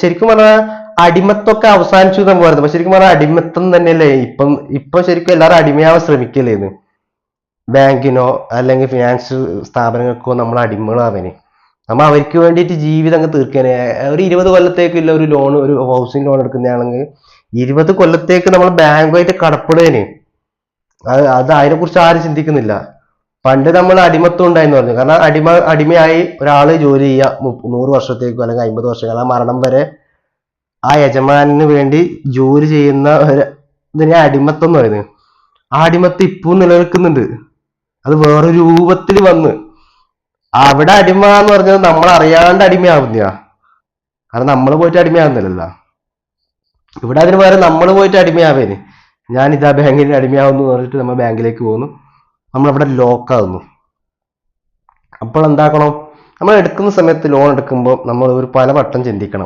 ശരിക്കും പറഞ്ഞാൽ അടിമത്തൊക്കെ അവസാനിച്ചു എന്ന് പറയുന്നത്. പക്ഷെ ശരിക്കും പറഞ്ഞാൽ അടിമത്തം തന്നെയല്ലേ ഇപ്പൊ ശരിക്കും എല്ലാവരും അടിമയാവാൻ ശ്രമിക്കല്ലേന്ന്. ബാങ്കിനോ അല്ലെങ്കിൽ ഫിനാൻസ് സ്ഥാപനങ്ങൾക്കോ നമ്മൾ അടിമകളാവനെ. നമ്മ അവർക്ക് വേണ്ടിയിട്ട് ജീവിതം അങ്ങ് തീർക്കാനെ. ഒരു 20 കൊല്ലത്തേക്കുള്ള ഒരു ലോൺ, ഒരു ഹൗസിംഗ് ലോൺ എടുക്കുന്നതാണെങ്കിൽ 20 കൊല്ലത്തേക്ക് നമ്മൾ ബാങ്കുമായിട്ട് കടപ്പെടുകയാണ്. അത് അതിനെ കുറിച്ച് ആരും ചിന്തിക്കുന്നില്ല. പണ്ട് നമ്മൾ അടിമത്വം ഉണ്ടായെന്ന് പറഞ്ഞു. കാരണം അടിമയായി ഒരാള് ജോലി ചെയ്യുക 100 വർഷത്തേക്കോ അല്ലെങ്കിൽ 50 വർഷം, ആ മരണം വരെ ആ യജമാനു വേണ്ടി ജോലി ചെയ്യുന്ന ഇതിനെ അടിമത്തം എന്ന് പറയുന്നത്. ആ അടിമത്തം ഇപ്പവും നിലനിൽക്കുന്നുണ്ട്. അത് വേറെ രൂപത്തിൽ വന്ന്. അവിടെ അടിമ എന്ന് പറഞ്ഞത് നമ്മൾ അറിയാണ്ട് അടിമയാവുന്ന. കാരണം നമ്മൾ പോയിട്ട് അടിമയാവുന്നില്ലല്ലോ. ഇവിടെ അതിന് പകരം നമ്മൾ പോയിട്ട് അടിമയാവേന്. ഞാൻ ഇതാ ബാങ്കിന് അടിമയാവുന്നു പറഞ്ഞിട്ട് നമ്മൾ ബാങ്കിലേക്ക് പോകുന്നു, നമ്മളവിടെ ലോക്കാവുന്നു. അപ്പോൾ എന്താക്കണം, നമ്മൾ എടുക്കുന്ന സമയത്ത് ലോൺ എടുക്കുമ്പോൾ നമ്മൾ ഒരു പല വട്ടം ചിന്തിക്കണം.